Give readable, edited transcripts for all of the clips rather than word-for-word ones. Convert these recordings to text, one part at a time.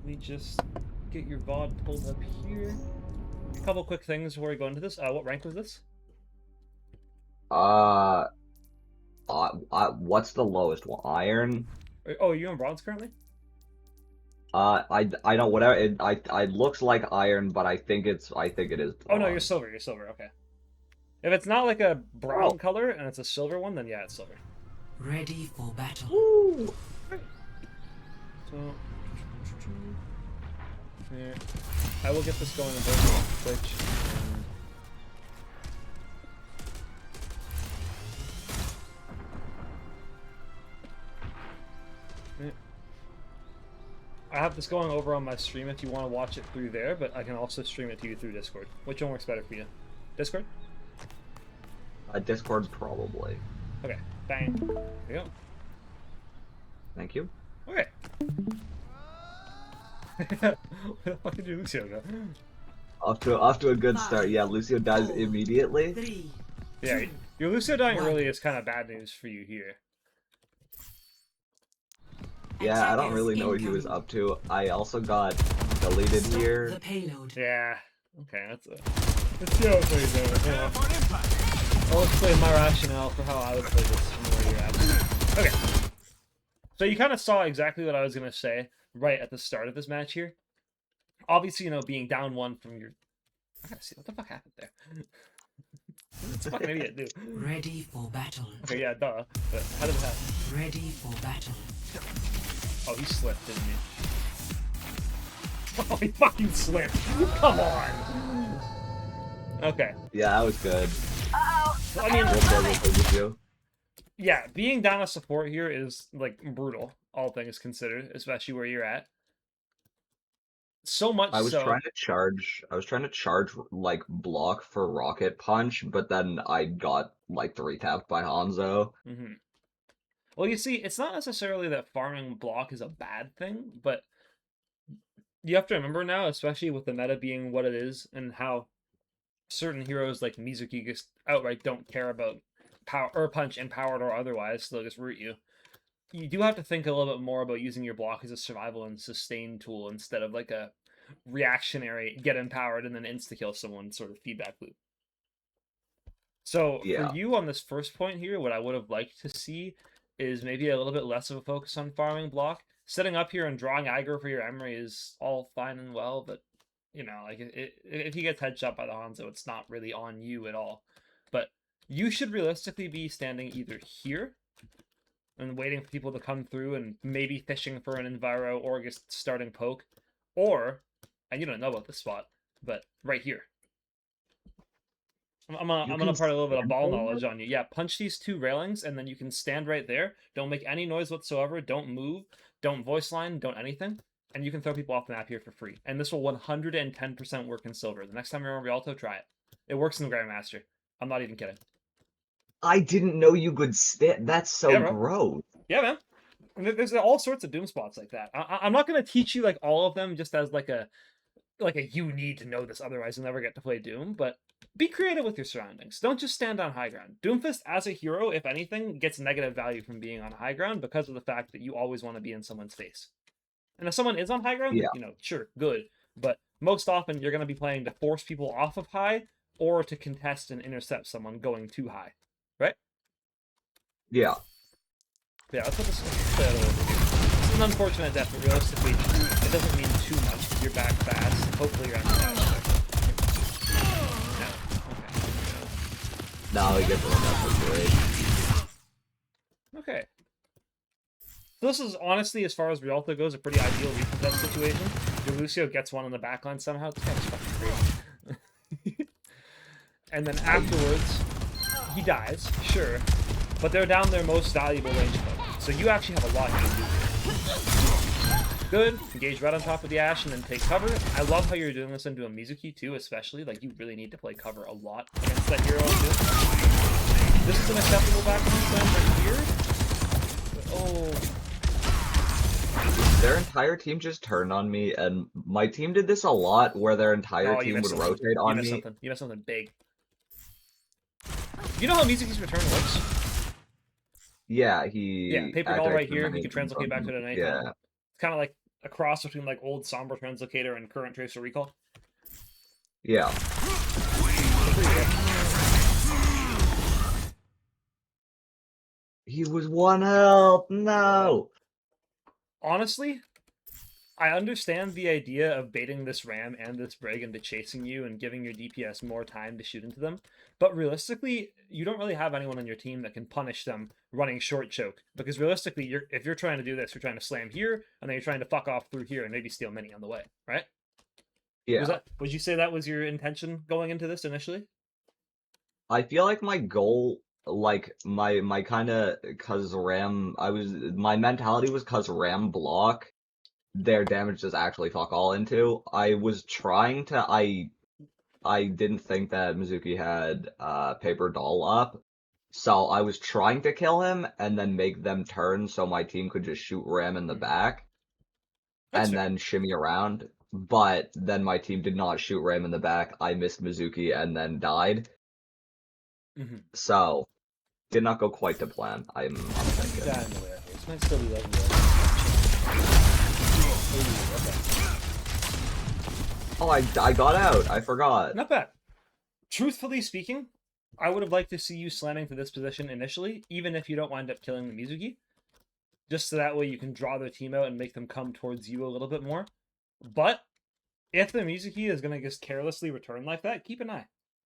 me just get your VOD pulled up here. A couple quick things before we go into this. What rank was this? What's the lowest one? Iron? Oh, are you in bronze currently? I don't whatever it looks like iron, but I think it is Oh no, you're bronze. silver. You're silver. Okay. If it's not like a brown Oh. color and it's a silver one, then yeah, it's silver. Ready for battle. Woo! So, yeah, I will get this going on both Twitch and... I have this going over on my stream if you want to watch it through there, but I can also stream it to you through Discord. Which one works better for you? Discord? Discord probably. Okay, bang. There you go. Thank you. Okay. Where the fuck did your Lucio go? Off to a good start. Yeah, Lucio dies 4, immediately. 3. Yeah, 2, your Lucio dying 1. early is kind of bad news for you here. Yeah, I don't really know what he was up to. I also got deleted Stop here. the payload. Yeah. Okay, let's see how it plays out. Yeah. I'll explain my rationale for how I would play this from where you're at. Okay. So you kind of saw exactly what I was going to say right at the start of this match here. Obviously, you know, being down one from your... I gotta see, what the fuck happened there? It's a fucking idiot, dude. Ready for battle. Okay, yeah, duh. But how did it happen? Ready for battle. Oh, he slipped, didn't he? Oh, he fucking slipped! Come on! Okay. Yeah, that was good. So, I mean... Lucio. Yeah, being down a support here is, like, brutal, all things considered, especially where you're at. So much I was so... trying to charge, like, block for Rocket Punch, but then I got, like, 3-tapped by Hanzo. Mm-hmm. Well, you see, it's not necessarily that farming block is a bad thing, but you have to remember now, especially with the meta being what it is, and how certain heroes like Mizuki just outright don't care about power or punch, empowered or otherwise, they'll just root you. You do have to think a little bit more about using your block as a survival and sustain tool instead of like a reactionary get empowered and then insta-kill someone sort of feedback loop. So Yeah. for you on this first point here, what I would have liked to see is maybe a little bit less of a focus on farming block. Setting up here and drawing aggro for your Emery is all fine and well, but you know, like if he gets headshot by the Hanzo, it's not really on you at all. But you should realistically be standing either here and waiting for people to come through and maybe fishing for an Enviro or just starting poke, or, and you don't know about this spot, but right here. I'm gonna impart a little bit of ball knowledge on you. Yeah, punch these two railings, and then you can stand right there. Don't make any noise whatsoever. Don't move. Don't voice line. Don't anything. And you can throw people off the map here for free. And this will 110% work in Silver. The next time you're on Rialto, try it. It works in Grandmaster. I'm not even kidding. I didn't know you could spit. That's so gross. Yeah, man. There's all sorts of Doom spots like that. I'm not going to teach you like all of them just as like a you need to know this, otherwise you'll never get to play Doom, but be creative with your surroundings. Don't just stand on high ground. Doomfist, as a hero, if anything, gets negative value from being on high ground because of the fact that you always want to be in someone's face. And if someone is on high ground, yeah, you know, sure, good. But most often you're going to be playing to force people off of high or to contest and intercept someone going too high. Right? Yeah. Yeah, let's put this out of overview. It's an unfortunate death, but realistically, it doesn't mean too much. You're back fast. Hopefully you're on the side. No. Okay. No, we get the one that's great. Okay. So this is honestly, as far as Rialto goes, a pretty ideal recontest situation. Your Lucio gets one on the backline somehow. This guy's fucking crazy. And then afterwards, he dies, sure. But they're down their most valuable range code. So you actually have a lot you can do here. Good. Engage right on top of the Ashe and then take cover. I love how you're doing this into a Mizuki too, especially. Like, you really need to play cover a lot against that hero too. This is an acceptable backline plan right here. But, oh. Their entire team just turned on me, and my team did this a lot, where their entire team would rotate on me. You missed something big. You know how Mizuki's return works? Yeah, paper ball right here. He can translocate back to it at any time. It's kind of like a cross between like old Somber Translocator and current Tracer Recall. Yeah. He was 1 health. No. Honestly, I understand the idea of baiting this Ram and this Brig into chasing you and giving your DPS more time to shoot into them, but realistically, you don't really have anyone on your team that can punish them running short choke, because realistically, if you're trying to do this, you're trying to slam here, and then you're trying to fuck off through here and maybe steal mini on the way, right? Yeah. Would you say that was your intention going into this initially? I feel like my goal, like my kind of, cause Ram, my mentality was cause Ram block, their damage does actually fuck all into. I was trying to, I didn't think that Mizuki had Paper Doll up, so I was trying to kill him and then make them turn so my team could just shoot Ram in the back That's and fair. then shimmy around. But then my team did not shoot Ram in the back. I missed Mizuki and then died. Mm-hmm. So, did not go quite to plan. I'm thinking. Yeah, in the way this might still be letting you. Oh, I got out. I forgot. Not bad. Truthfully speaking, I would have liked to see you slamming for this position initially, even if you don't wind up killing the Mizuki. Just so that way you can draw their team out and make them come towards you a little bit more. But if the Mizuki is going to just carelessly return like that, keep an eye.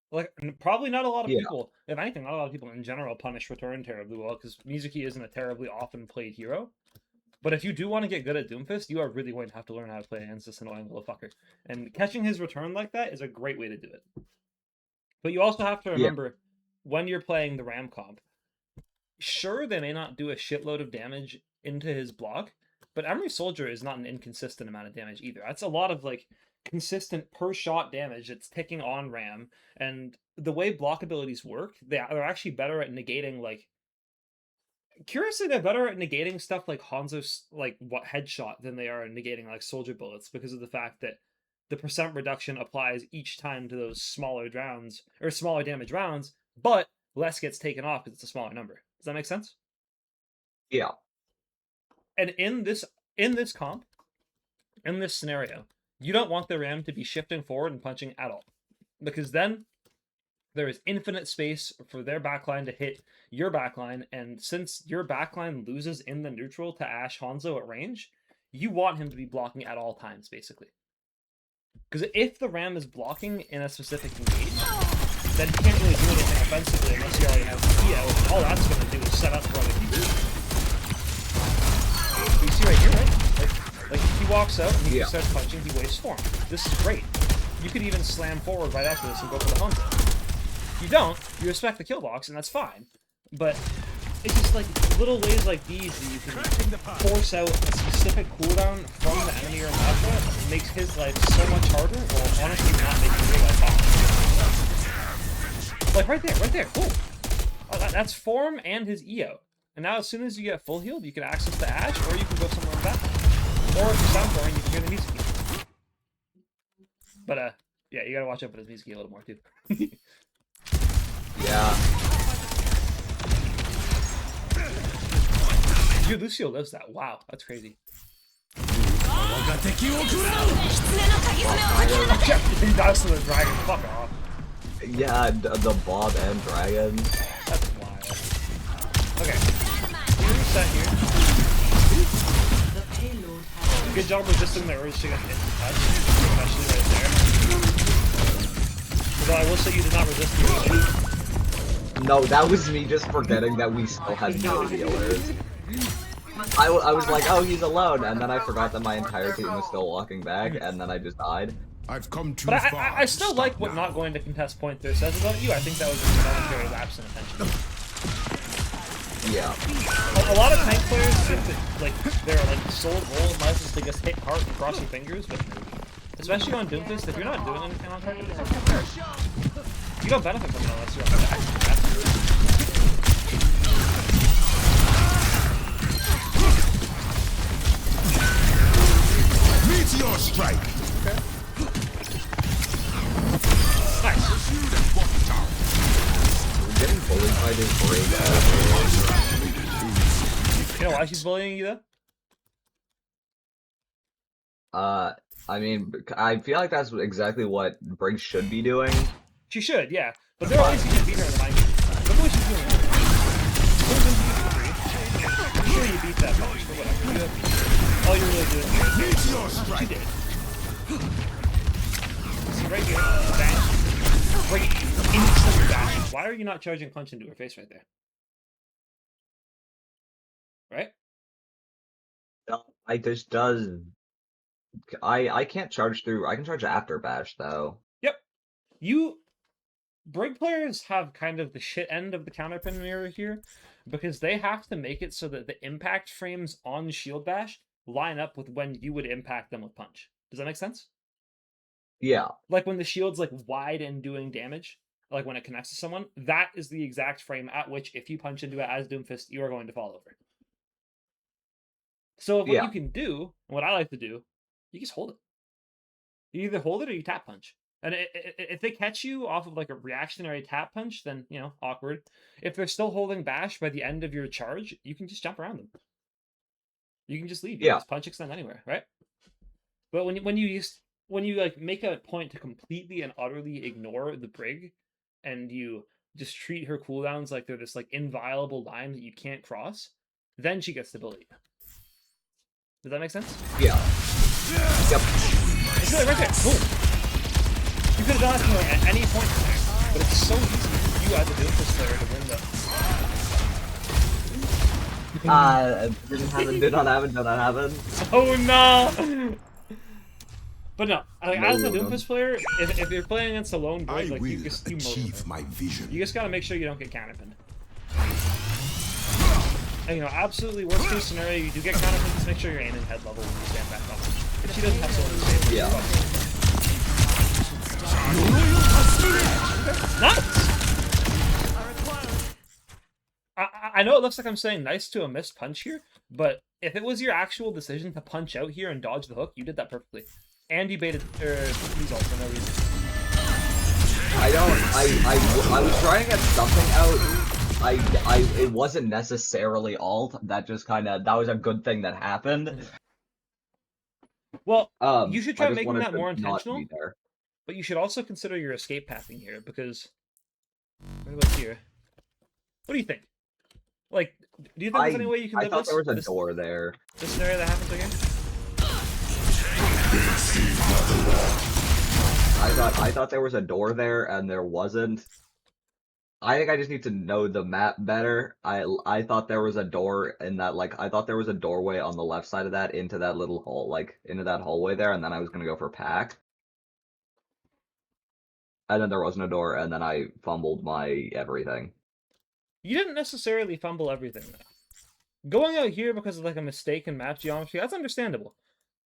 Like, probably not a lot of people, if anything, not a lot of people in general punish return terribly well, because Mizuki isn't a terribly often played hero. But if you do want to get good at Doomfist, you are really going to have to learn how to play against this annoying little fucker. And catching his return like that is a great way to do it. But you also have to remember, when you're playing the Ram comp, sure, they may not do a shitload of damage into his block, but Emery Soldier is not an inconsistent amount of damage either. That's a lot of, like, consistent per shot damage that's ticking on Ram, and the way block abilities work, they're actually better at negating, like, curiously, they're better at negating stuff like Hanzo's, like, headshot than they are at negating, like, soldier bullets, because of the fact that the percent reduction applies each time to those smaller rounds, or smaller damage rounds, but less gets taken off because it's a smaller number. Does that make sense? Yeah. And in this comp, in this scenario, you don't want the Ram to be shifting forward and punching at all, because then there is infinite space for their backline to hit your backline, and since your backline loses in the neutral to Ashe Hanzo at range, you want him to be blocking at all times, basically. Because if the Ram is blocking in a specific engage, then he can't really do anything offensively unless he already has the EO, and all that's going to do is set up for other people. You see right here, right? Like he walks out and he just starts punching, he wastes form. This is great. You could even slam forward right after this and go for the Hanzo. If you don't, you respect the kill box, and that's fine. But it's just like little ways like these that you can force out a specific cooldown from the enemy or Mazda makes his life so much harder, while honestly not making your life hard. Like right there, cool. Oh, that's form and his EO. And now as soon as you get full healed, you can access the Ashe, or you can go somewhere in the back. Or if you're sound pouring, you can hear the music. But yeah, you gotta watch out for this music a little more too. Yeah. Dude, Lucio lives that. Wow, that's crazy. He dies to the dragon. Fuck off. Yeah, the Bob and Dragon. That's wild. Okay. You reset here. Good job resisting the urge to get hit and touch, especially right there. Although I will say you did not resist the urge. No, that was me just forgetting that we still had no healers. I was like, oh, he's alone, and then I forgot that my entire team was still walking back, and then I just died. I've come too But far. I still like what not going to contest point there says about you. I think that was just a momentary lapse in attention. Yeah. A lot of tank players think that like their like sole goal in life is to just hit hard and cross your fingers, but especially on Doomfist, if you're not doing anything on target, it's not fair. You don't benefit from it unless you're on attack. Meteor strike. Okay. Nice. We're getting bullied by this brain. You know why she's bullying you though? I mean, I feel like that's exactly what Briggs should be doing. She should, yeah. But there are ways you can beat her in the mind game. Look at what she's doing. I'm sure you beat that punch, but whatever. All you're really doing here is she did. See, right here, bash. Right instant bash. Why are you not charging punch into her face right there? Right? I just does. I can't charge through. I can charge after bash though. Yep. Brig players have kind of the shit end of the counterpin mirror here, because they have to make it so that the impact frames on shield bash line up with when you would impact them with punch. Does that make sense? Yeah. Like when the shield's like wide and doing damage, like when it connects to someone, that is the exact frame at which if you punch into it as Doomfist, you are going to fall over. So what you can do, and what I like to do, you just hold it. You either hold it or you tap punch. And if they catch you off of like a reactionary tap punch, then, you know, awkward. If they're still holding bash by the end of your charge, you can just jump around them. You can just leave. You can just punch extend anywhere, right? But when you like make a point to completely and utterly ignore the Brig, and you just treat her cooldowns like they're this like inviolable line that you can't cross, then she gets the ability. Does that make sense? Yeah. Yep. It's really right there. Boom. You could have done it from like, at any point in there, but it's so easy for you as a Doomfist player to win Did not happen. Oh no! But no, like, as a Doomfist player, if you're playing against a lone Brig, like you achieve my vision. You just gotta make sure you don't get counterpinned. And, you know, absolutely worst case scenario, you do get counterpinned, just make sure you're aiming head level when you stand back up. If she doesn't have someone to save, nice! I know it looks like I'm saying nice to a missed punch here, but if it was your actual decision to punch out here and dodge the hook, you did that perfectly. And you baited these ults for no reason. I was trying to get something out. It wasn't necessarily alt. That just that was a good thing that happened. Well, you should try making that more intentional. There. But you should also consider your escape pathing here, because what about here? What do you think? Like, do you think there's any way you can live this? I thought there was a door there. This scenario that happens again? I thought there was a door there, and there wasn't. I think I just need to know the map better. I thought there was a door in that, like, I thought there was a doorway on the left side of that into that little hole, like, into that hallway there, and then I was gonna go for pack. And then there wasn't a door, and then I fumbled my everything. You didn't necessarily fumble everything, though. Going out here because of, like, a mistake in map geometry, that's understandable.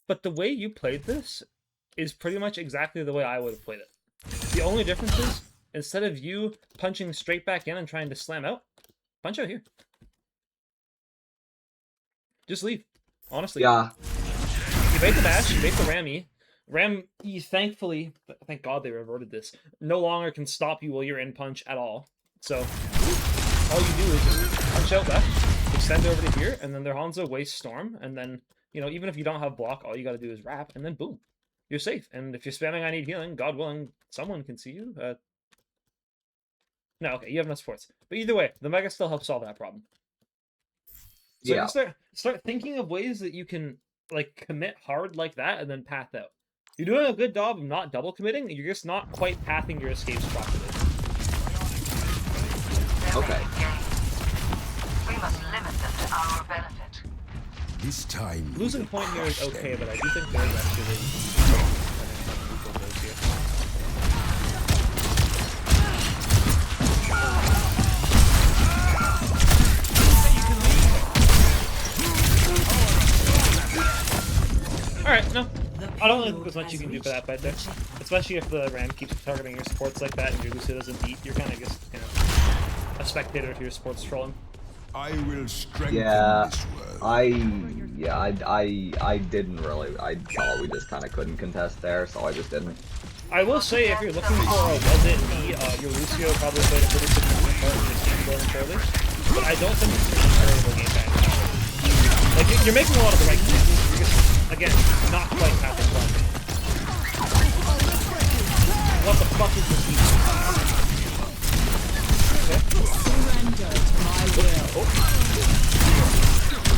But the way you played this is pretty much exactly the way I would have played it. The only difference is, instead of you punching straight back in and trying to slam out, punch out here. Just leave. Honestly. Yeah. You bait the bash, you bait the Ram E. Ram E, thankfully, thank God they reverted this, no longer can stop you while you're in punch at all. So, all you do is just punch out left, extend over to here, and then their Hanzo wastes Storm, and then, you know, even if you don't have block, all you gotta do is wrap, and then boom. You're safe. And if you're spamming I need healing, God willing, someone can see you. No, okay, you have enough supports. But either way, the Mega still helps solve that problem. So yeah. Start thinking of ways that you can, like, commit hard like that and then path out. You're doing a good job of not double committing, you're just not quite pathing your escapes properly. Okay. We must limit them to our benefit. This time Losing point here is okay, but I do think there's actually Alright, no. I don't think there's much you can do for that fight there. Especially if the Ram keeps targeting your supports like that and your Lucio doesn't beat. You're kind of just, you know, a spectator to your supports trolling. I will strengthen this world. I didn't really. I thought we just kind of couldn't contest there, so I just didn't. I will say, if you're looking for a was it me, your Lucio probably played a pretty significant part in this game going fairly. But I don't think it's a terrible game back. Like, you're making a lot of the right decisions. You're just Again, not quite having fun. What the fuck is this?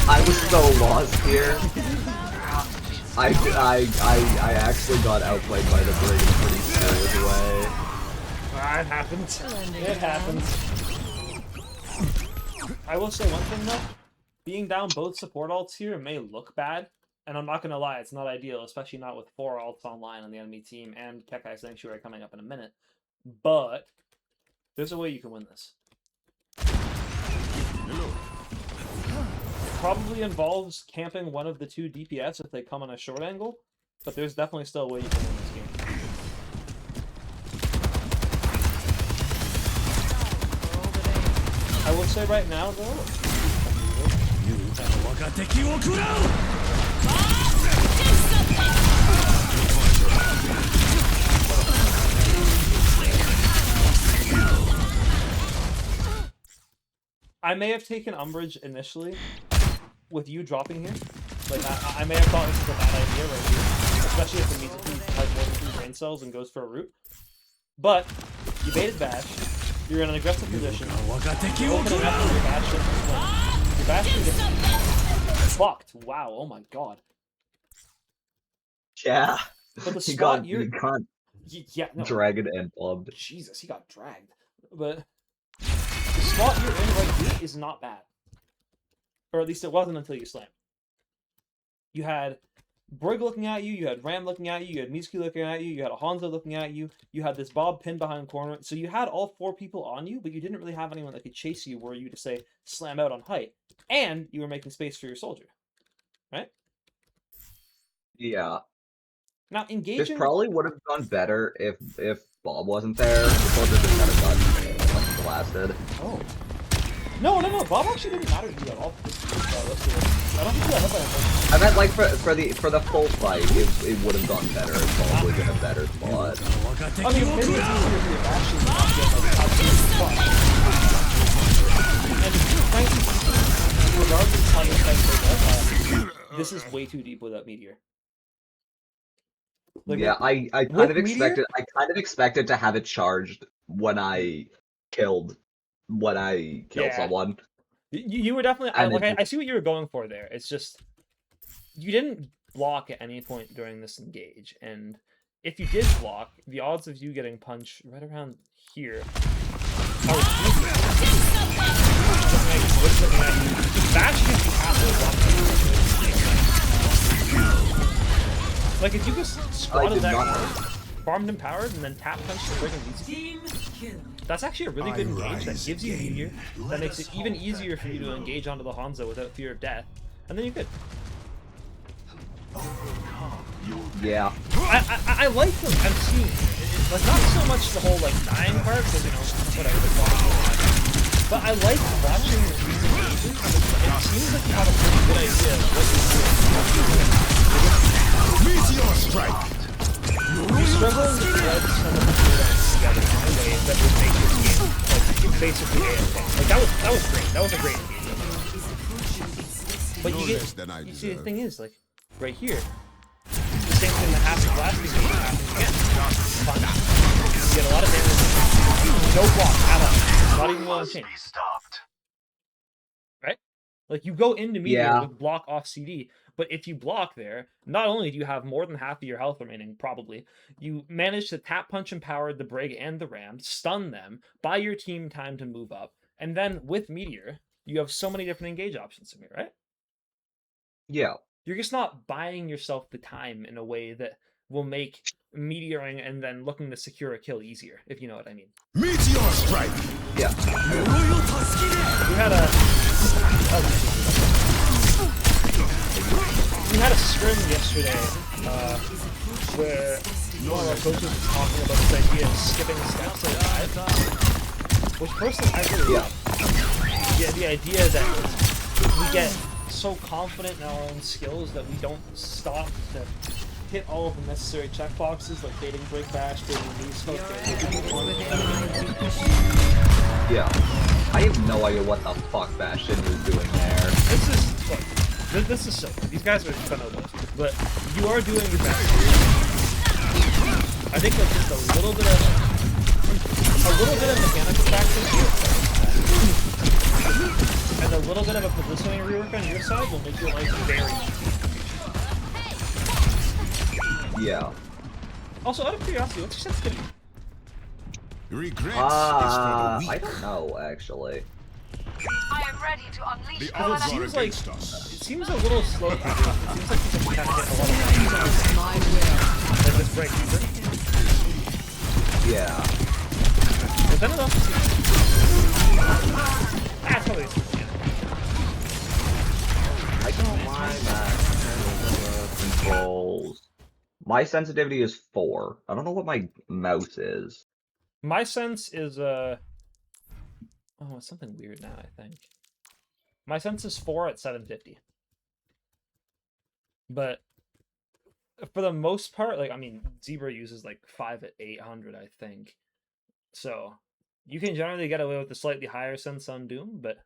I was so lost here. I actually got outplayed by the Brig in a pretty serious way. It happens. It happens. I will say one thing though. Being down both support alts here may look bad, and I'm not gonna lie, it's not ideal, especially not with 4 alts online on the enemy team and Kekai Sanctuary coming up in a minute. But there's a way you can win this. It probably involves camping one of the 2 DPS if they come on a short angle, but there's definitely still a way you can win this game. I will say right now though, I may have taken umbrage initially with you dropping here. Like, I may have thought this was a bad idea right here, especially if the music has more than 2 brain cells and goes for a root. But you baited bash. You're in an aggressive position. You're opening up for your bash ship to swing. Your bash gets fucked. Wow. Oh my god. Yeah. But the He spot got, you're... he got Yeah, no. dragged and plubbed. Jesus, he got dragged. But the spot you're in right here is not bad. Or at least it wasn't until you slammed. You had Brig looking at you, you had Ram looking at you, you had Mizuki looking at you, you had a Hanzo looking at you, you had this Bob pinned behind corner. So you had all 4 people on you, but you didn't really have anyone that could chase you were you to say, slam out on height. And you were making space for your soldier. Right? Yeah. Now, engaging... This probably would have gone better if Bob wasn't there. The soldier just kind of got blasted. Oh. No, Bob actually didn't matter to you at all. I don't think he got hit by him. I meant like for the full fight, it would have gone better. It's probably been a better spot. I mean, maybe it's easier for your bash to not get like absolutely fucked. And frankly, regardless of how you fight this is way too deep without Meteor. Like, Yeah, I kind of expected to have it charged when I killed someone. You were definitely... I see what you were going for there. It's just... You didn't block at any point during this engage, and if you did block, the odds of you getting punched right around here are like, if you just squatted that, farmed empowered, and then tap punched the friggin' Team kill. that's actually a really good engage that gives you Meteor, that makes it even easier for you to engage onto the Hanzo without fear of death, and then you're good. Yeah. I like what I'm seeing. Like, not so much the whole, like, dying part, because, you know, whatever, but I like watching these engages. It seems like you have a pretty good idea of what you're doing. Meteor strike! You're struggling to thread some of the cooldowns together in a way that would make this game, like, basically AFK. Like, that was great. That was a great engagement. But you see, the thing is, like, right here, the same thing that happened last game happens again. You get a lot of damage. No block at all. Not even willing to change. Right? Like, you go into Meteor with block off CD, but if you block there, not only do you have more than half of your health remaining, probably, you manage to tap punch empower the Brig and the Ram, stun them, buy your team time to move up, and then with Meteor, you have so many different engage options from here, right? Yeah. You're just not buying yourself the time in a way that will make meteoring and then looking to secure a kill easier, if you know what I mean. Meteor strike! Yeah. We had a scrim yesterday where one of our coaches was talking about this idea of skipping steps at 5, which personally I really love. Yeah, the idea that we get so confident in our own skills that we don't stop to hit all of the necessary checkboxes like baiting break bash, baiting knees hook, Yeah. I have no idea what the fuck Bastion was doing there. This is, look, This is silly. These guys are gonna lose, but you are doing your best. I think like just a little bit of mechanical practice here, and a little bit of a positioning rework on your side will make your life very easy. Yeah. Also, out of curiosity, what's your sensitivity? Regrets is for the weak. I don't know actually. I am ready to unleash The the odds are relentless. against us. It seems a little slow to do. It seems like you can kind of get a lot of My will. like this break either. Yeah. But then it also seems... That's probably a super mechanic. I don't mind that. Controls. My sensitivity is 4. I don't know what my mouse is. My sense is, oh, it's something weird now, I think. My sense is 4 at 750. But for the most part, like, I mean, Zebra uses like 5 at 800, I think. So you can generally get away with a slightly higher sense on Doom, but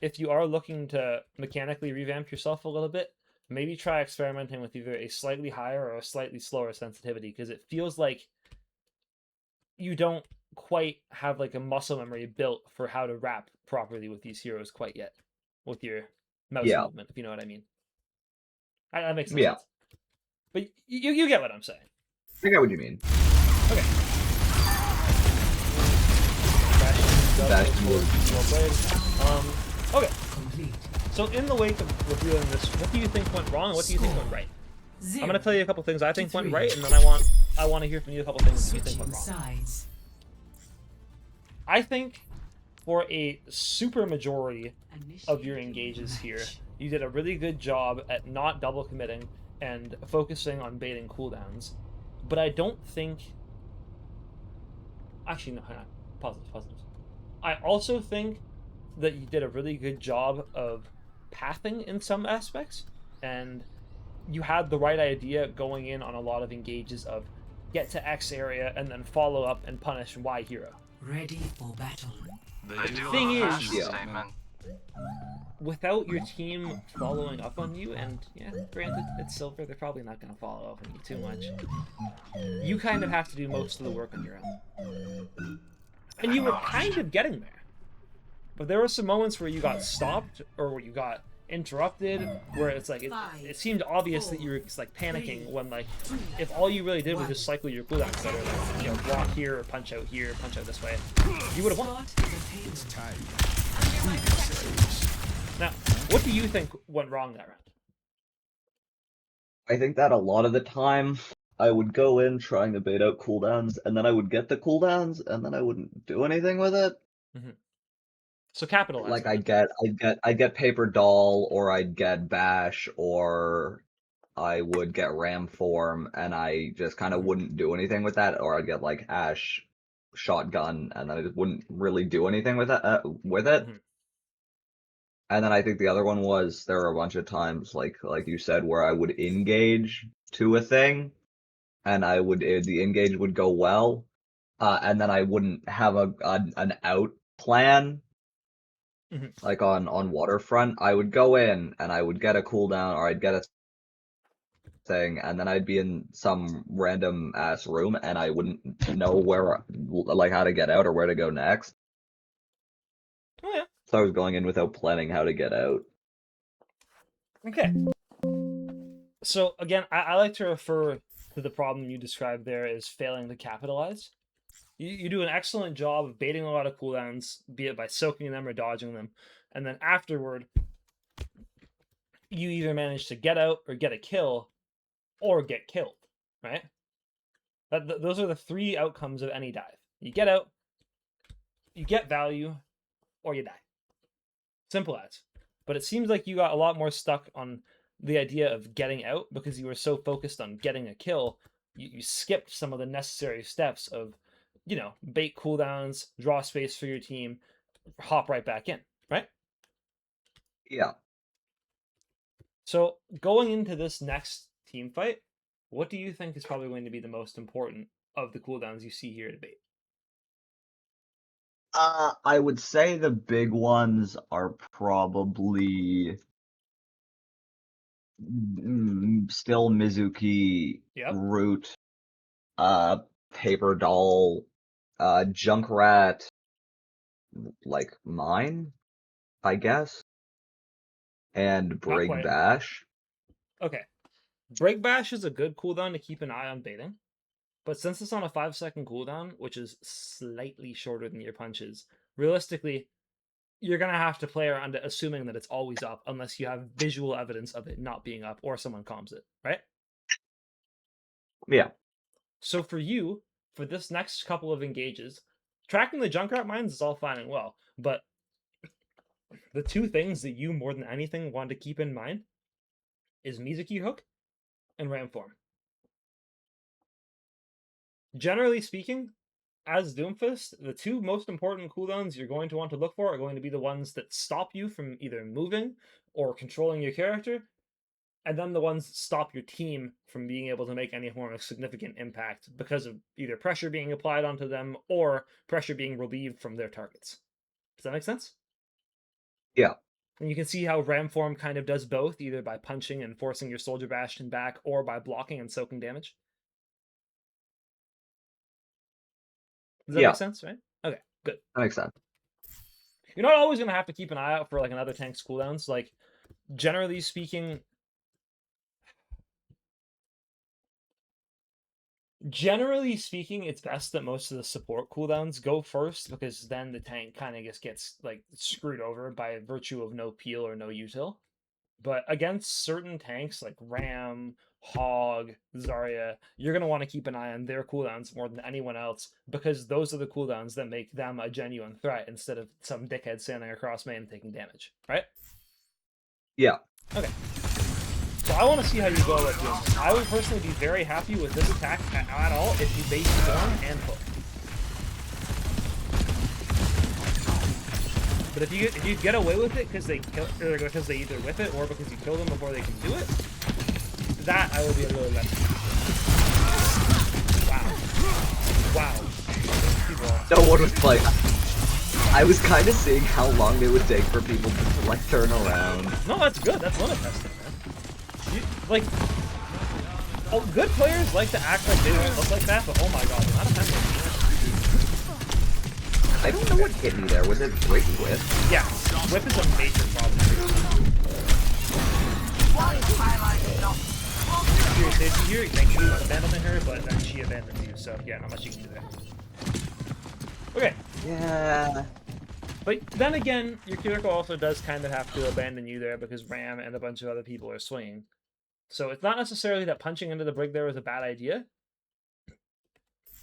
if you are looking to mechanically revamp yourself a little bit, maybe try experimenting with either a slightly higher or a slightly slower sensitivity, because it feels like you don't quite have like a muscle memory built for how to rap properly with these heroes quite yet with your mouse movement, if you know what I mean. That makes no sense. But you get what I'm saying. I get what you mean. Okay. Okay. Complete. So in the wake of reviewing this, what do you think went wrong and what do you think went right? I'm gonna tell you a couple things I think went right, and then I want to hear from you a couple things you think went wrong. Sides. I think for a super majority of your engages here, you did a really good job at not double committing and focusing on baiting cooldowns. But I don't think... Actually, no, hang on. Positives. I also think that you did a really good job of pathing in some aspects, and you had the right idea going in on a lot of engages of get to X area and then follow up and punish Y hero. Ready for battle. I do Thing have a is- fashion Yeah. statement. Without your team following up on you, and yeah, granted, it's silver, they're probably not going to follow up on you too much. You kind of have to do most of the work on your own. And you were kind of getting there. But there were some moments where you got stopped, or where you got interrupted, where it's like, it seemed obvious that you were just, like, panicking when, like, if all you really did was just cycle your cooldowns better, like, you know, block here, or punch out this way, you would have won. It's time. Now, what do you think went wrong that round? I think that a lot of the time I would go in trying to bait out cooldowns, and then I would get the cooldowns, and then I wouldn't do anything with it. So capitalize. Like on it. I'd get paper doll, or I'd get bash, or I would get ram form, and I just kind of wouldn't do anything with that, or I'd get like ash shotgun, and then I just wouldn't really do anything with it. Mhm. And then I think the other one was there were a bunch of times, like you said, where I would engage to a thing, and the engage would go well, and then I wouldn't have an out plan. Mhm. Like on Waterfront, I would go in and I would get a cooldown, or I'd get a thing, and then I'd be in some random ass room, and I wouldn't know like how to get out or where to go next. Oh yeah. So I was going in without planning how to get out. Okay. So again, I like to refer to the problem you described there as failing to capitalize. You do an excellent job of baiting a lot of cooldowns, be it by soaking them or dodging them, and then afterward, you either manage to get out or get a kill, or get killed, right? Those are the three outcomes of any dive. You get out, you get value, or you die. Simple as. But it seems like you got a lot more stuck on the idea of getting out because you were so focused on getting a kill, you skipped some of the necessary steps of, you know, bait cooldowns, draw space for your team, hop right back in, right? Yeah. So going into this next team fight, what do you think is probably going to be the most important of the cooldowns you see here at bait? I would say the big ones are probably Still Mizuki, Yep. Root, Paper Doll, Junkrat, like mine, I guess, and Not Brig quite. Bash. Okay. Break Bash is a good cooldown to keep an eye on baiting. But since it's on a 5-second cooldown, which is slightly shorter than your punches, realistically, you're going to have to play around it assuming that it's always up unless you have visual evidence of it not being up or someone calms it, right? Yeah. So for you, for this next couple of engages, tracking the Junkrat mines is all fine and well, but the two things that you more than anything want to keep in mind is Mizuki Hook and Ramform. Generally speaking, as Doomfist, the two most important cooldowns you're going to want to look for are going to be the ones that stop you from either moving or controlling your character, and then the ones that stop your team from being able to make any form of significant impact because of either pressure being applied onto them or pressure being relieved from their targets. Does that make sense? Yeah. And you can see how Ramform kind of does both, either by punching and forcing your Soldier Bastion back, or by blocking and soaking damage. Does that Yeah. make sense, right? Okay, good. That makes sense. You're not always going to have to keep an eye out for like another tank's cooldowns. Like, generally speaking, it's best that most of the support cooldowns go first, because then the tank kind of just gets like screwed over by virtue of no peel or no util. But against certain tanks like Ram, Hog, Zarya, you're going to want to keep an eye on their cooldowns more than anyone else, because those are the cooldowns that make them a genuine threat instead of some dickhead standing across main taking damage, right? Yeah. Okay. So I want to see how you go with this. I would personally be very happy with this attack at all if you base Storm and Hook. But if you get away with it because they either whip it or because you kill them before they can do it, that I will be a little less. Wow. No one was like. I was kind of seeing how long it would take for people to like turn around. No, that's good. That's limit testing, man. Good players like to act like they don't look like that, but oh my god, the amount of times I don't know what hit me there. Was it Great Whip? Yeah, whip is a major problem. Seriously, thank you for abandoning her, but then she abandoned you, so yeah, not much you can do there. Okay. Yeah. But then again, your Kiriko also does kind of have to abandon you there because Ram and a bunch of other people are swinging. So it's not necessarily that punching into the brig there was a bad idea.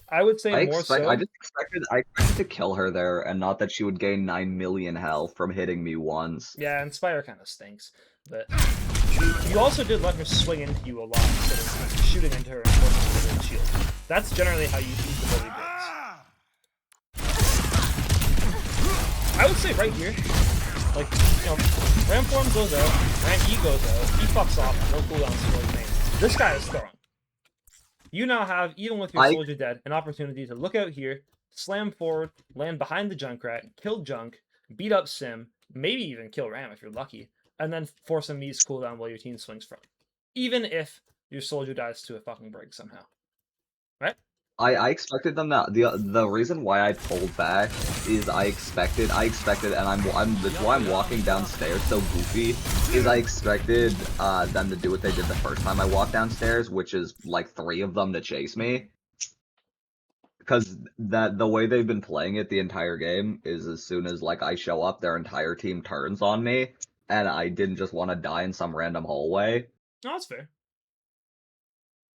I would say I more so. I expected to kill her there, and not that she would gain 9 million health from hitting me once. Yeah, Inspire kind of stinks. But you also did let her swing into you a lot instead of shooting into her and forcing her to shield. That's generally how you beat the bully brigs. I would say right here, like, you know, Ramform goes out, Ram E goes out, he fucks off, no cooldowns for his main. This guy is throwing. You now have, even with your soldier dead, an opportunity to look out here, slam forward, land behind the Junkrat, kill Junk, beat up Sim, maybe even kill Ram if you're lucky, and then force a Mies cooldown while your team swings from. Even if your soldier dies to a fucking brig somehow. Right? I expected them to, the reason why I pulled back is I expected, and that's why I'm walking downstairs so goofy, is I expected them to do what they did the first time I walked downstairs, which is like 3 of them to chase me. Because the way they've been playing it the entire game is as soon as like I show up, their entire team turns on me, and I didn't just want to die in some random hallway. No, that's fair.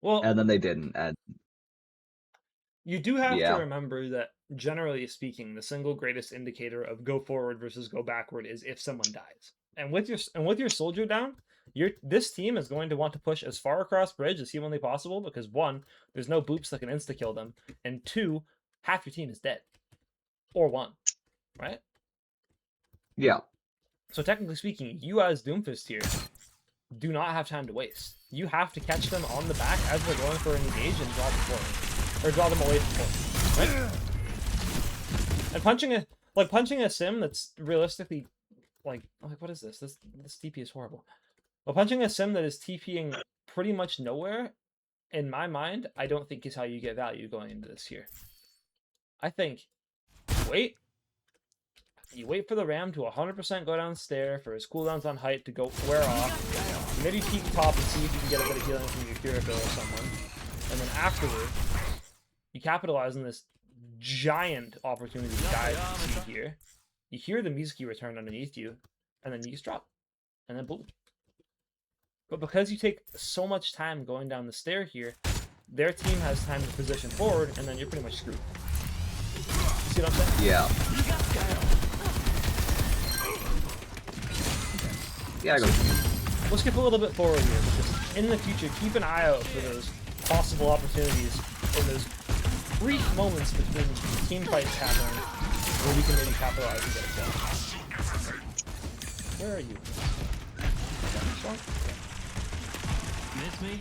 Well, and then they didn't, and you do have to remember that, generally speaking, the single greatest indicator of go forward versus go backward is if someone dies. And with your soldier down, this team is going to want to push as far across bridge as humanly possible because 1, there's no boops that can insta kill them, and 2, half your team is dead, or 1, right? Yeah. So technically speaking, you as Doomfist here do not have time to waste. You have to catch them on the back as they're going for an engage and draw them forward. Or draw them away from point, right? And punching a sim that's realistically like what is this? This DP is horrible. Well, punching a sim that is TPing pretty much nowhere, in my mind, I don't think is how you get value going into this here. I think, wait. You wait for the Ram to 100% go down stair for his cooldowns on height to go wear off. Maybe peek top and see if you can get a bit of healing from your Kiriko or someone. And then afterward, you capitalize on this giant opportunity to dive see here. You hear the Mizuki return underneath you, and then you just drop. And then boom. But because you take so much time going down the stair here, their team has time to position forward, and then you're pretty much screwed. See what I'm saying? Yeah. Yeah, go. We'll skip a little bit forward here, because in the future, keep an eye out for those possible opportunities in those brief moments between team fights happening where we can maybe capitalize and get it done. Where are you? Is that this one? Miss me?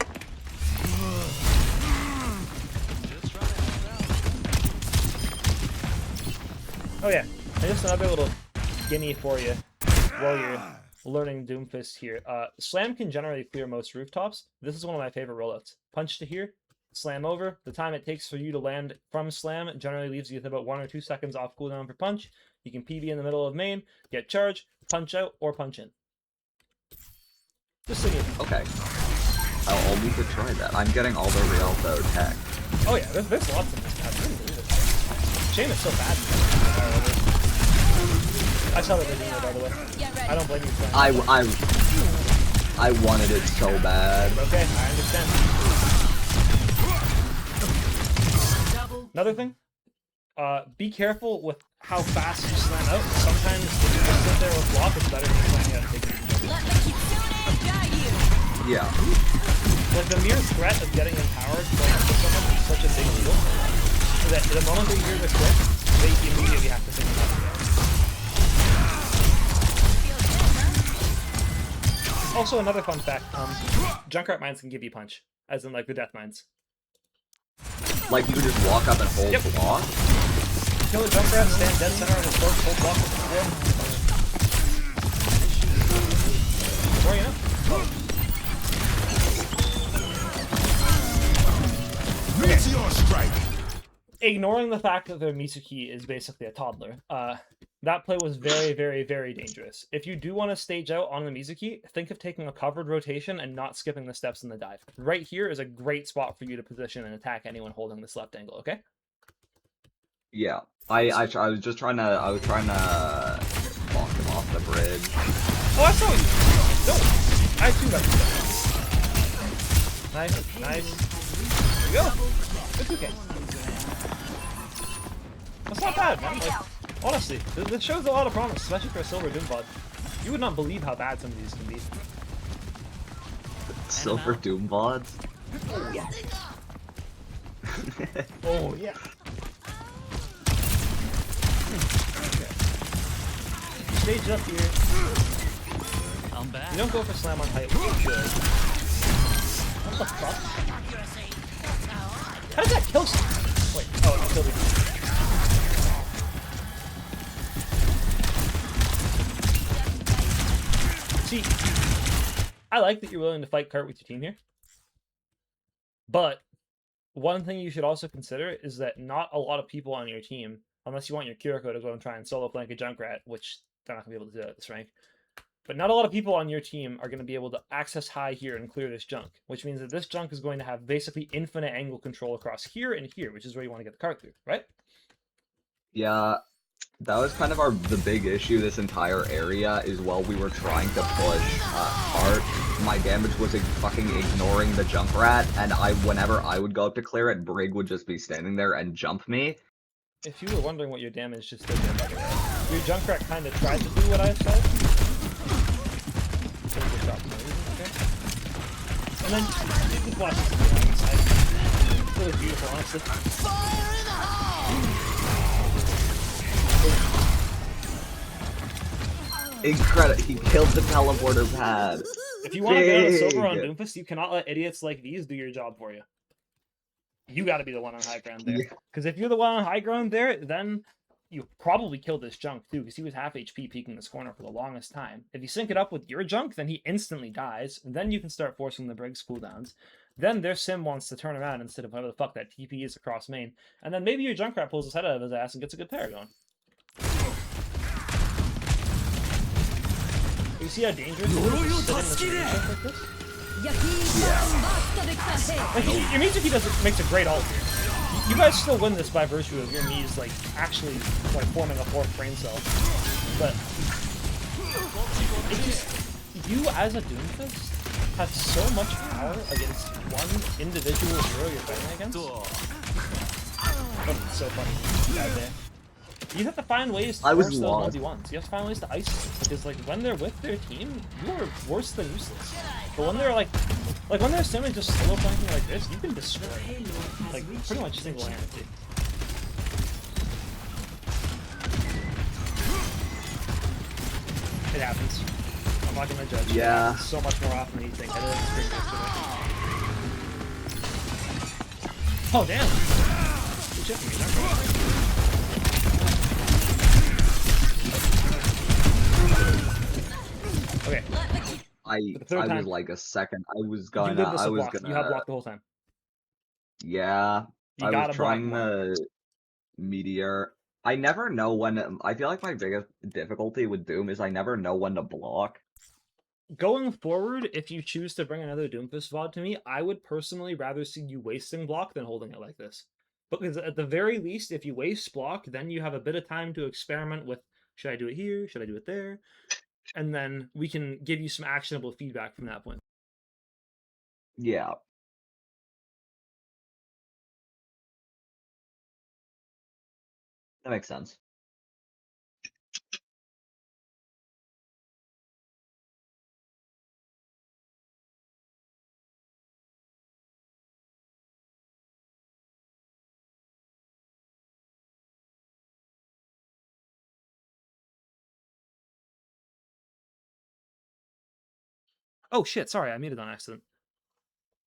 Oh yeah, and just another little gimme for you while you're learning Doomfist here. Slam can generally clear most rooftops. This is one of my favorite rollouts. Punch to here, slam over. The time it takes for you to land from slam generally leaves you with about 1 or 2 seconds off cooldown for punch. You can PB in the middle of main, get charge, punch out, or punch in. Just so you know. Okay. I'll need to try that. I'm getting all the Rialto tech. Oh yeah, there's lots of this map. I couldn't believe it. Shame it's so bad. I saw that video, by the way. I don't blame you for that. I wanted it so bad. Okay, I understand. Another thing, be careful with how fast you slam out. Sometimes if you just sit there with block, it's better than slamming out and taking it. Yeah. Like the mere threat of getting empowered going up to someone is such a big deal that the moment that you hear the click, they immediately have to think about it. Also, another fun fact, Junkrat mines can give you punch, as in like the death mines. Like you could just walk up and hold block? Kill a Junkrat, stand dead center on his first hold block with the or you know. Meteor strike. Ignoring the fact that their Mizuki is basically a toddler, that play was very, very, very dangerous. If you do want to stage out on the Mizuki, think of taking a covered rotation and not skipping the steps in the dive. Right here is a great spot for you to position and attack anyone holding this left angle, okay? Yeah. I was trying to walk him off the bridge. Oh, I saw you! No! I too got you. Nice, nice. There we go! Good 2K. That's not bad, man. Like, honestly, this shows a lot of promise, especially for a Silver Doombot. You would not believe how bad some of these can be. Silver Doombots? Oh, yeah. Oh, yeah. Okay. Stage up here. I'm back. You don't go for slam on height, which you should. What the fuck? How did that kill someone? Wait, oh, no, killed me. See, I like that you're willing to fight Cart with your team here. But one thing you should also consider is that not a lot of people on your team, unless you want your Kiriko to go and try and solo flank a Junkrat, which they're not going to be able to do at this rank. But not a lot of people on your team are going to be able to access high here and clear this junk, which means that this junk is going to have basically infinite angle control across here and here, which is where you want to get the cart through, right? Yeah, that was kind of the big issue this entire area, is while we were trying to push cart, my damage was fucking ignoring the Junkrat, and whenever I would go up to clear it, Brig would just be standing there and jump me. If you were wondering what your damage just did there, by the way, your Junkrat kind of tried to do what I said. Okay. And then you can watch this on the side. It's really beautiful, honestly. Incredible! He killed the teleporter pad. If you want to get on silver on Doomfist, you cannot let idiots like these do your job for you. You got to be the one on high ground there. Because if you're the one on high ground there, then you probably killed this junk too, because he was half HP peeking this corner for the longest time. If you sync it up with your junk, then he instantly dies. Then you can start forcing the Briggs cooldowns. Then their sim wants to turn around instead of whatever the fuck that TP is across main. And then maybe your Junkrat pulls his head out of his ass and gets a good pair going. You see how dangerous it is to sit in this like this? Like, your Mitsuki makes a great ult here. You guys still win this by virtue of your Mii's, like, actually, like, forming a 4th brain cell. But, it just, you as a Doomfist have so much power against one individual hero you're fighting against. Oh, it's so funny out there. You have to find ways to force those 1v1s. You have to find ways to ice them. Because, like, when they're with their team, you are worse than useless. But when they're, like when they're simply just solo flanking like this, you can destroy them. Like, pretty much single-handedly. It happens. I'm not gonna judge. Yeah. It happens so much more often than you think. I did it yesterday. Oh, damn! Good shit from you, okay. I was like a second. I was gonna. You have blocked the whole time. Yeah. You I gotta was trying block the meteor. I never know when. I feel like my biggest difficulty with Doom is I never know when to block. Going forward, if you choose to bring another Doomfist VOD to me, I would personally rather see you wasting block than holding it like this. Because at the very least, if you waste block, then you have a bit of time to experiment with, should I do it here? Should I do it there? And then we can give you some actionable feedback from that point. Yeah. That makes sense. Oh shit! Sorry, I made it on accident.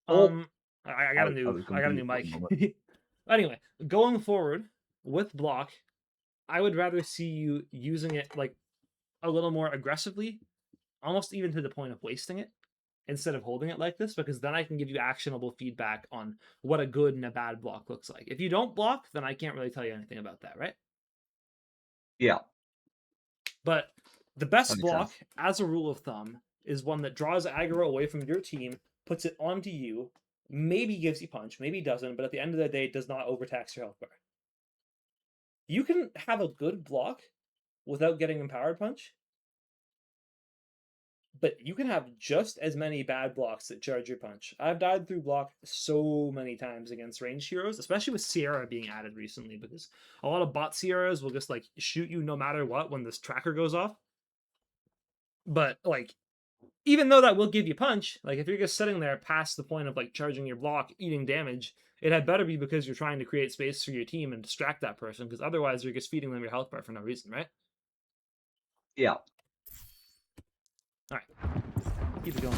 Oh. I got a new mic. Anyway, going forward with block, I would rather see you using it like a little more aggressively, almost even to the point of wasting it, instead of holding it like this, because then I can give you actionable feedback on what a good and a bad block looks like. If you don't block, then I can't really tell you anything about that, right? Yeah. But the best block, as a rule of thumb, is one that draws aggro away from your team, puts it onto you, maybe gives you punch, maybe doesn't, but at the end of the day, does not overtax your health bar. You can have a good block without getting empowered punch, but you can have just as many bad blocks that charge your punch. I've died through block so many times against ranged heroes, especially with Sierra being added recently, because a lot of bot Sierras will just like shoot you no matter what when this tracker goes off. But like, even though that will give you punch, like if you're just sitting there past the point of like charging your block, eating damage, it had better be because you're trying to create space for your team and distract that person, because otherwise you're just feeding them your health bar for no reason, right? Yeah. Alright. Keep it going.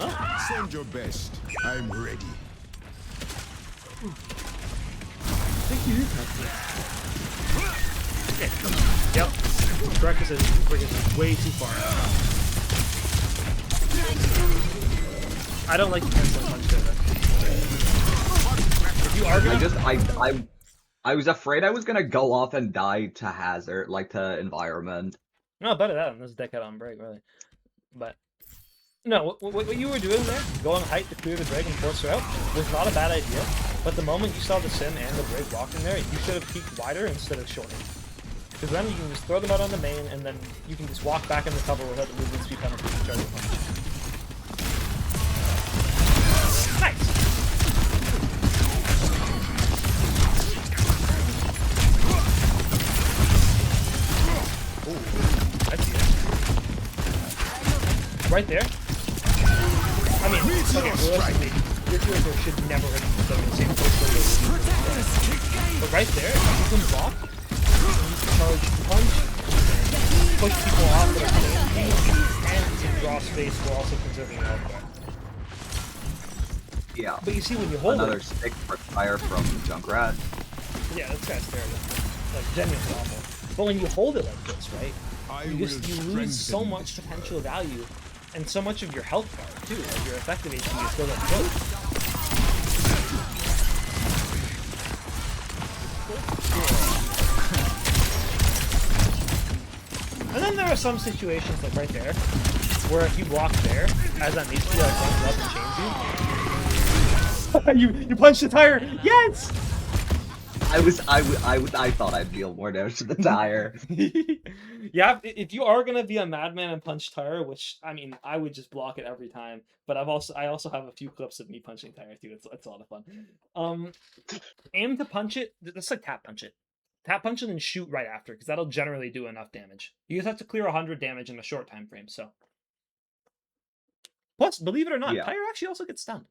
Oh. Send your best. I'm ready. Thank you. Okay. Yep. Correct decision. Bring it way too far. I don't like the pencil punch there. If you are gonna... I was afraid I was gonna go off and die to hazard, like to environment. No, better that than this deck out on break, really. But no, what you were doing there, going height to clear the Drake and force her out, was not a bad idea. But the moment you saw the Sim and the Drake walking there, you should have peeked wider instead of shorter. Because then you can just throw them out on the main, and then you can just walk back in the cover without the movement speed penalty and charge the punch. Nice! Ooh, I see it. Right there. I mean, okay, realistically, your hero should never have done the same place. But right there, you can block, and you can charge punch, and push people off that are playing, and you can draw space while also conserving your health bar. Yeah. But you see, when you hold Another it, stick for fire from Junkrat. yeah, this guy's terrible. Like, genuinely awful. But when you hold it like this, right, you lose so much potential value and so much of your health bar too. Like your effective HP is still up close. And then there are some situations, like right there, where if you block there, as that needs to like runs up and chains you. You punch the tire. Yes. I thought I'd deal more damage to the tire. Yeah, if you are gonna be a madman and punch tire, which I mean, I would just block it every time. But I also have a few clips of me punching tire too. It's a lot of fun. Aim to punch it. Let's like tap punch it. Tap punch it and shoot right after, because that'll generally do enough damage. You just have to clear 100 damage in a short time frame. So, plus, believe it or not, Yeah. tire actually also gets stunned.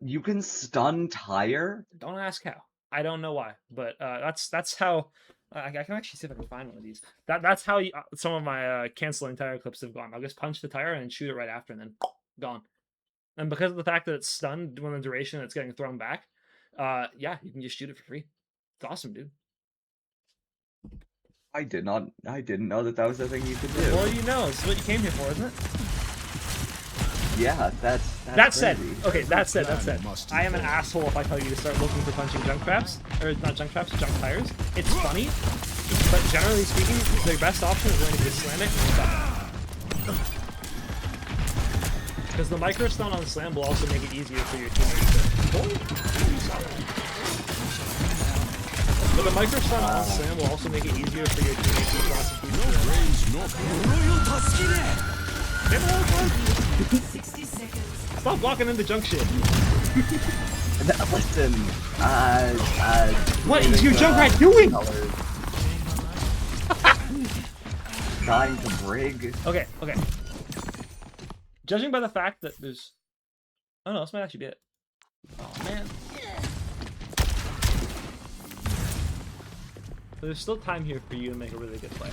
You can stun tire? Don't ask how. I don't know why, but that's how. I can actually see if I can find one of these. That's how some of my canceling tire clips have gone. I'll just punch the tire and shoot it right after, and then gone. And because of the fact that it's stunned when the duration it's getting thrown back, yeah, you can just shoot it for free. It's awesome, dude. I didn't know that was a thing you could do. The more you know. This is what you came here for, isn't it? Yeah, that's That said, crazy. okay, that said, I am an asshole if I tell you to start looking for punching junk traps, or not junk traps, junk tires. It's funny, but generally speaking, the best option is going to be to slam it and stop. Because the micro stun on slam will also make it easier for your teammates to. But the micro stun on slam will also make it easier for your teammates to prosecute. 60 seconds. Stop walking into junk shit. Listen, What is your Junkrat doing? Dying to brig. Okay. Judging by the fact that there's... Oh no, this might actually be it. Oh man. There's still time here for you to make a really good play.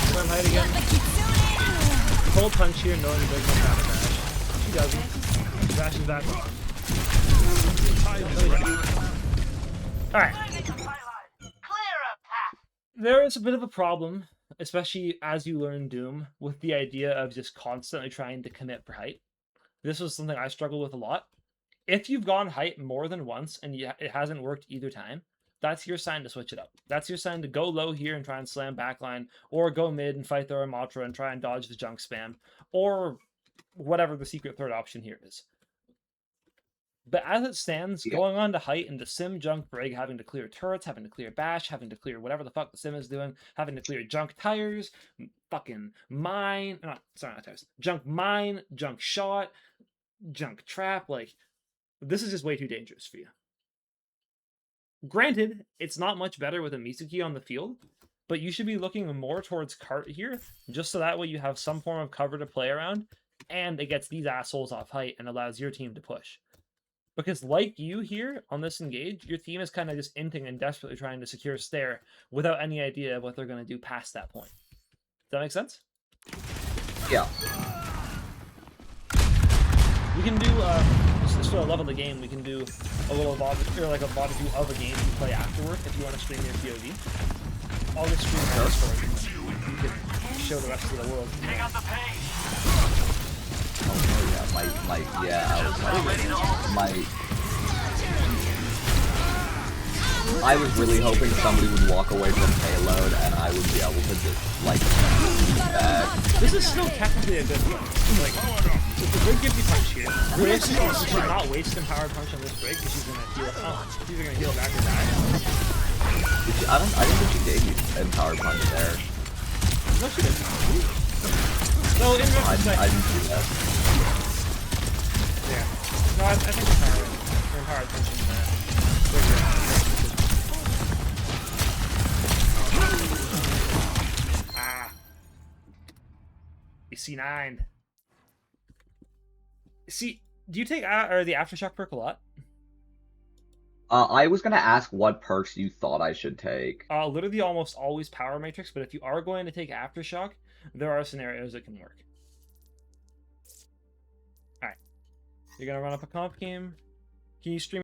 Slam height again. Cold punch here, knowing the big one out of dash. She doesn't. Dashes back. Alright. There is a bit of a problem, especially as you learn Doom, with the idea of just constantly trying to commit for height. This was something I struggle with a lot. If you've gone height more than once and it hasn't worked either time, that's your sign to switch it up. That's your sign to go low here and try and slam backline, or go mid and fight the Ramatra and try and dodge the junk spam, or whatever the secret third option here is. But as it stands, going on to height and the sim junk brig, having to clear turrets, having to clear bash, having to clear whatever the fuck the sim is doing, having to clear junk tires, fucking mine, not tires, junk mine, junk shot, junk trap, like, this is just way too dangerous for you. Granted, it's not much better with a Mitsuki on the field, but you should be looking more towards cart here, just so that way you have some form of cover to play around, and it gets these assholes off height and allows your team to push. Because like you here on this engage, your team is kind of just inting and desperately trying to secure stair without any idea of what they're going to do past that point. Does that make sense? Yeah. We can do, just for the love of the game, we can do a little VOD, or like a VOD view of a game you play afterward if you want to stream your POV. I'll just stream my Discord and you can show the rest of the world. Oh yeah, I was really hoping somebody would walk away from payload and I would be able to just, like, This is still technically a good play. Like, if the brig gives you punch here, realistically, you should not waste empowered punch on this brig because she's gonna heal. Oh, she's either gonna heal back or die. I don't think she gave me empowered punch there. No, she didn't. So in retrospect, I didn't see that. yeah. No, I think empowered punch in that. Ah. C9. See, do you take the aftershock perk a lot? I was gonna ask what perks you thought I should take. Literally almost always power matrix, but if you are going to take aftershock, there are scenarios that can work. You're gonna run up a comp game. Can you stream